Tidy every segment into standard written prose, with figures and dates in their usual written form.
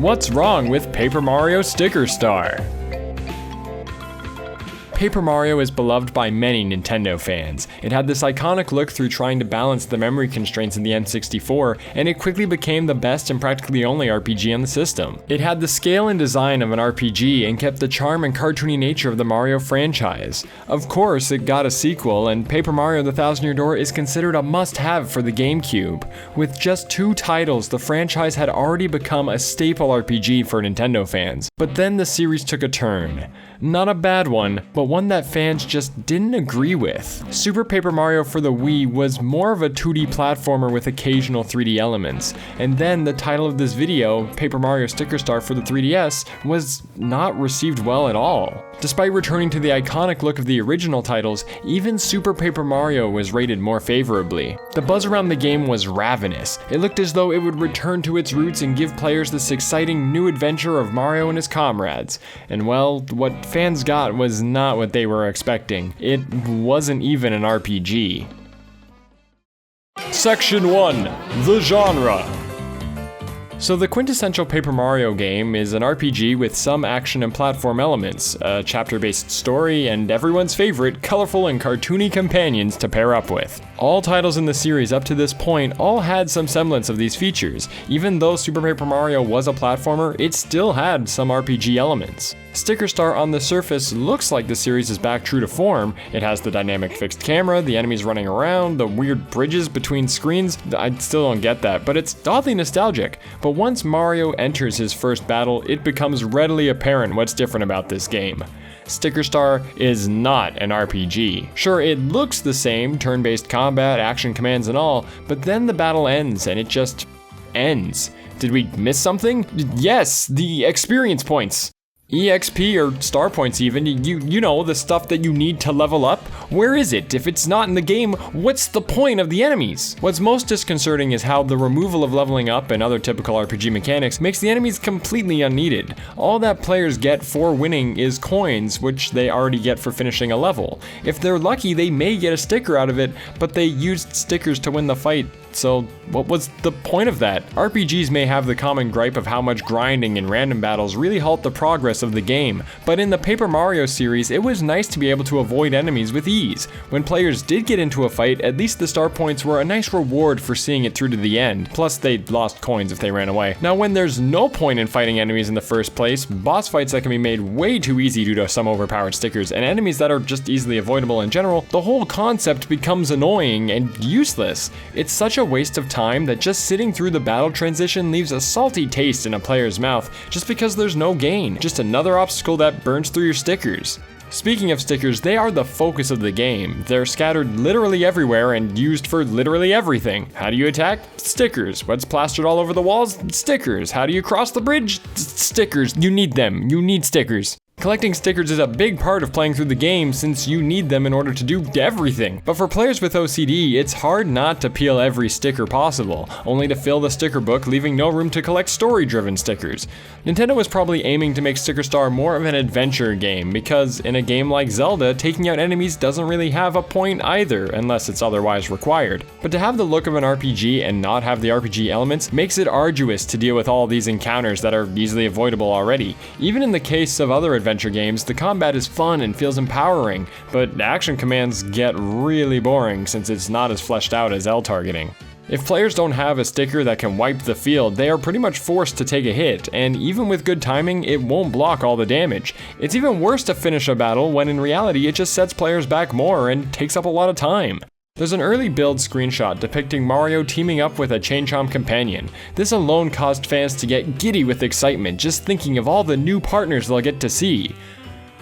What's wrong with Paper Mario Sticker Star? Paper Mario is beloved by many Nintendo fans. It had this iconic look through trying to balance the memory constraints in the N64, and it quickly became the best and practically only RPG on the system. It had the scale and design of an RPG and kept the charm and cartoony nature of the Mario franchise. Of course, it got a sequel, and Paper Mario: The Thousand-Year Door is considered a must-have for the GameCube. With just 2 titles, the franchise had already become a staple RPG for Nintendo fans. But then the series took a turn. Not a bad one, but one that fans just didn't agree with. Super Paper Mario for the Wii was more of a 2D platformer with occasional 3D elements, and then the title of this video, Paper Mario Sticker Star for the 3DS, was not received well at all. Despite returning to the iconic look of the original titles, even Super Paper Mario was rated more favorably. The buzz around the game was ravenous. It looked as though it would return to its roots and give players this exciting new adventure of Mario and his comrades. And well, what fans got was not what they were expecting. It wasn't even an RPG. Section 1. The genre. So the quintessential Paper Mario game is an RPG with some action and platform elements, a chapter-based story, and everyone's favorite, colorful and cartoony companions to pair up with. All titles in the series up to this point all had some semblance of these features. Even though Super Paper Mario was a platformer, it still had some RPG elements. Sticker Star on the surface looks like the series is back true to form. It has the dynamic fixed camera, the enemies running around, the weird bridges between screens. I still don't get that, but it's oddly nostalgic. But once Mario enters his first battle, it becomes readily apparent what's different about this game. Sticker Star is not an RPG. Sure, it looks the same, turn-based combat, action commands and all, but then the battle ends and it just ends. Did we miss something? Yes, the experience points. EXP or star points even, you know, the stuff that you need to level up. Where is it? If it's not in the game, what's the point of the enemies? What's most disconcerting is how the removal of leveling up and other typical RPG mechanics makes the enemies completely unneeded. All that players get for winning is coins, which they already get for finishing a level. If they're lucky, they may get a sticker out of it, but they used stickers to win the fight. So what was the point of that? RPGs may have the common gripe of how much grinding and random battles really halt the progress of the game, but in the Paper Mario series, it was nice to be able to avoid enemies with ease. When players did get into a fight, at least the star points were a nice reward for seeing it through to the end, plus they lost coins if they ran away. Now when there's no point in fighting enemies in the first place, boss fights that can be made way too easy due to some overpowered stickers, and enemies that are just easily avoidable in general, the whole concept becomes annoying and useless. It's such a waste of time that just sitting through the battle transition leaves a salty taste in a player's mouth just because there's no gain, just another obstacle that burns through your stickers. Speaking of stickers, they are the focus of the game. They're scattered literally everywhere and used for literally everything. How do you attack? Stickers. What's plastered all over the walls? Stickers. How do you cross the bridge? Stickers. You need them. You need stickers. Collecting stickers is a big part of playing through the game since you need them in order to do everything. But for players with OCD, it's hard not to peel every sticker possible, only to fill the sticker book, leaving no room to collect story-driven stickers. Nintendo was probably aiming to make Sticker Star more of an adventure game, because in a game like Zelda, taking out enemies doesn't really have a point either, unless it's otherwise required. But to have the look of an RPG and not have the RPG elements makes it arduous to deal with all these encounters that are easily avoidable already. Even in the case of other adventure games, the combat is fun and feels empowering, but action commands get really boring since it's not as fleshed out as L targeting. If players don't have a sticker that can wipe the field, they are pretty much forced to take a hit, and even with good timing, it won't block all the damage. It's even worse to finish a battle when in reality it just sets players back more and takes up a lot of time. There's an early build screenshot depicting Mario teaming up with a Chain Chomp companion. This alone caused fans to get giddy with excitement just thinking of all the new partners they'll get to see.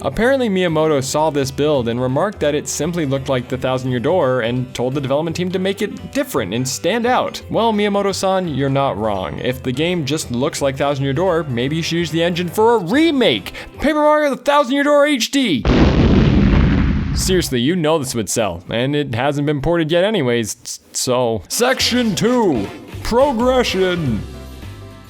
Apparently Miyamoto saw this build and remarked that it simply looked like the Thousand-Year Door and told the development team to make it different and stand out. Well, Miyamoto-san, you're not wrong. If the game just looks like Thousand-Year Door, maybe you should use the engine for a remake! Paper Mario: The Thousand-Year Door HD! Seriously, you know this would sell, and it hasn't been ported yet anyways, so... Section 2! Progression!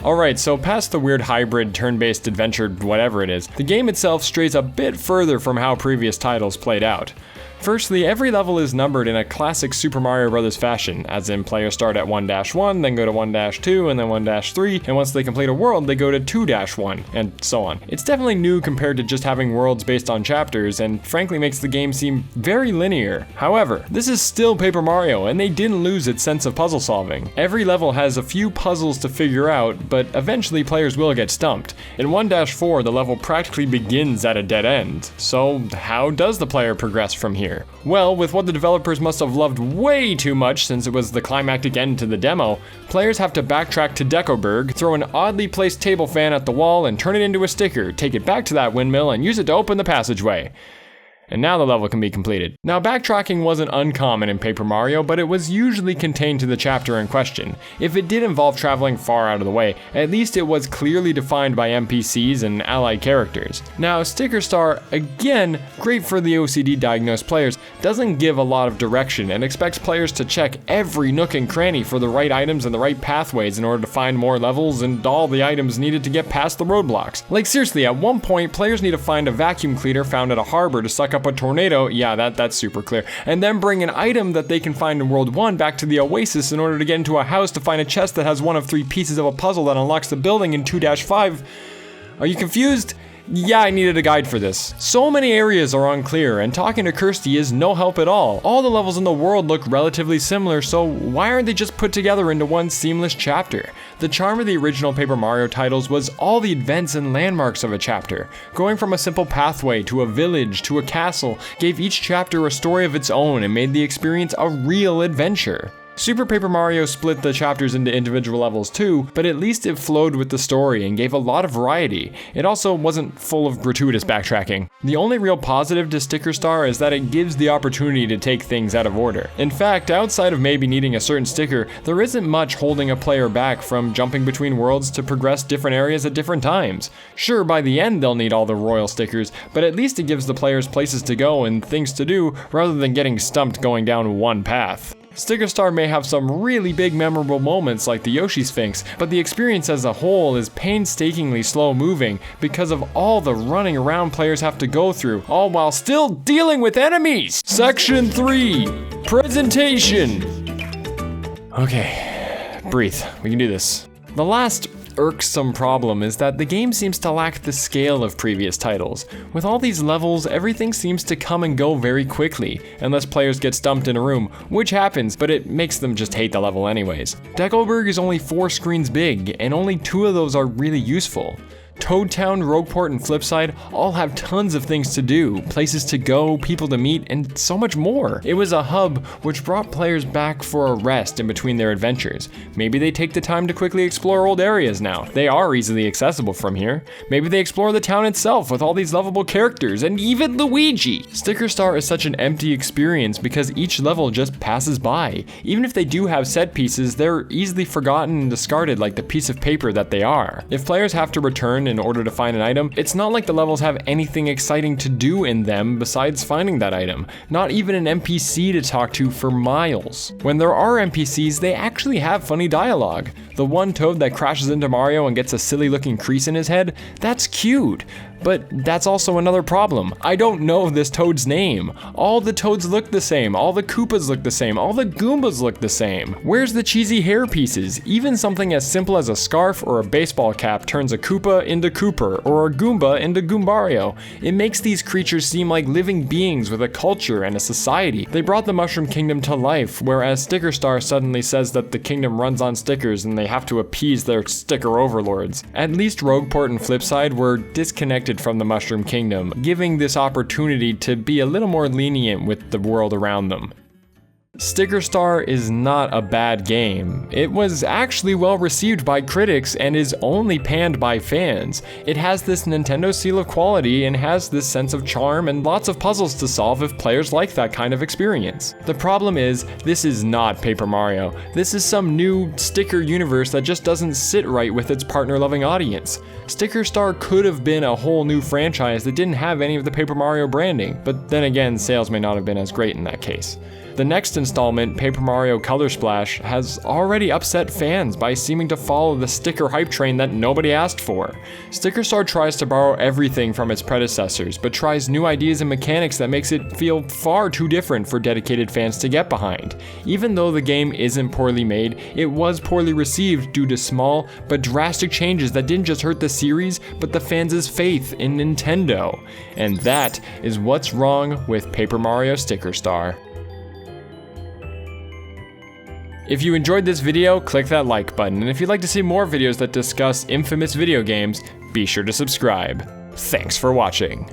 Alright, so past the weird hybrid, turn-based adventure, whatever it is, the game itself strays a bit further from how previous titles played out. Firstly, every level is numbered in a classic Super Mario Bros. Fashion, as in players start at 1-1, then go to 1-2, and then 1-3, and once they complete a world, they go to 2-1, and so on. It's definitely new compared to just having worlds based on chapters, and frankly makes the game seem very linear. However, this is still Paper Mario, and they didn't lose its sense of puzzle solving. Every level has a few puzzles to figure out, but eventually players will get stumped. In 1-4, the level practically begins at a dead end. So how does the player progress from here? Well, with what the developers must have loved way too much since it was the climactic end to the demo, players have to backtrack to Decoburg, throw an oddly placed table fan at the wall and turn it into a sticker, take it back to that windmill and use it to open the passageway. And now the level can be completed. Now, backtracking wasn't uncommon in Paper Mario, but it was usually contained to the chapter in question. If it did involve traveling far out of the way, at least it was clearly defined by NPCs and allied characters. Now, Sticker Star, again, great for the OCD diagnosed players, doesn't give a lot of direction and expects players to check every nook and cranny for the right items and the right pathways in order to find more levels and all the items needed to get past the roadblocks. Like seriously, at one point, players need to find a vacuum cleaner found at a harbor to suck up a tornado, yeah, that's super clear, and then bring an item that they can find in World 1 back to the Oasis in order to get into a house to find a chest that has one of 3 pieces of a puzzle that unlocks the building in 2-5. Are you confused? Yeah, I needed a guide for this. So many areas are unclear, and talking to Kirsty is no help at all. All the levels in the world look relatively similar, so why aren't they just put together into one seamless chapter? The charm of the original Paper Mario titles was all the events and landmarks of a chapter. Going from a simple pathway to a village to a castle gave each chapter a story of its own and made the experience a real adventure. Super Paper Mario split the chapters into individual levels too, but at least it flowed with the story and gave a lot of variety. It also wasn't full of gratuitous backtracking. The only real positive to Sticker Star is that it gives the opportunity to take things out of order. In fact, outside of maybe needing a certain sticker, there isn't much holding a player back from jumping between worlds to progress different areas at different times. Sure, by the end they'll need all the royal stickers, but at least it gives the players places to go and things to do rather than getting stumped going down one path. Sticker Star may have some really big memorable moments like the Yoshi Sphinx, but the experience as a whole is painstakingly slow moving because of all the running around players have to go through, all while still dealing with enemies! Section 3, Presentation! Okay, breathe, we can do this. The last irksome problem is that the game seems to lack the scale of previous titles. With all these levels, everything seems to come and go very quickly, unless players get stumped in a room, which happens, but it makes them just hate the level anyways. Decoburg is only 4 screens big, and only 2 of those are really useful. Toad Town, Rogueport, and Flipside all have tons of things to do, places to go, people to meet, and so much more. It was a hub which brought players back for a rest in between their adventures. Maybe they take the time to quickly explore old areas now. They are easily accessible from here. Maybe they explore the town itself with all these lovable characters, and even Luigi! Sticker Star is such an empty experience because each level just passes by. Even if they do have set pieces, they're easily forgotten and discarded like the piece of paper that they are. If players have to return in order to find an item, it's not like the levels have anything exciting to do in them besides finding that item. Not even an NPC to talk to for miles. When there are NPCs, they actually have funny dialogue. The one Toad that crashes into Mario and gets a silly looking crease in his head, that's cute. But that's also another problem. I don't know this Toad's name. All the Toads look the same, all the Koopas look the same, all the Goombas look the same. Where's the cheesy hair pieces? Even something as simple as a scarf or a baseball cap turns a Koopa into Kooper or a Goomba into Goombario. It makes these creatures seem like living beings with a culture and a society. They brought the Mushroom Kingdom to life, whereas Sticker Star suddenly says that the kingdom runs on stickers and they have to appease their sticker overlords. At least Rogueport and Flipside were disconnected from the Mushroom Kingdom, giving this opportunity to be a little more lenient with the world around them. Sticker Star is not a bad game. It was actually well received by critics and is only panned by fans. It has this Nintendo seal of quality and has this sense of charm and lots of puzzles to solve if players like that kind of experience. The problem is, this is not Paper Mario. This is some new sticker universe that just doesn't sit right with its partner-loving audience. Sticker Star could have been a whole new franchise that didn't have any of the Paper Mario branding, but then again, sales may not have been as great in that case. The next installment, Paper Mario Color Splash, has already upset fans by seeming to follow the sticker hype train that nobody asked for. Sticker Star tries to borrow everything from its predecessors, but tries new ideas and mechanics that makes it feel far too different for dedicated fans to get behind. Even though the game isn't poorly made, it was poorly received due to small but drastic changes that didn't just hurt the series, but the fans' faith in Nintendo. And that is what's wrong with Paper Mario Sticker Star. If you enjoyed this video, click that like button, and if you'd like to see more videos that discuss infamous video games, be sure to subscribe. Thanks for watching.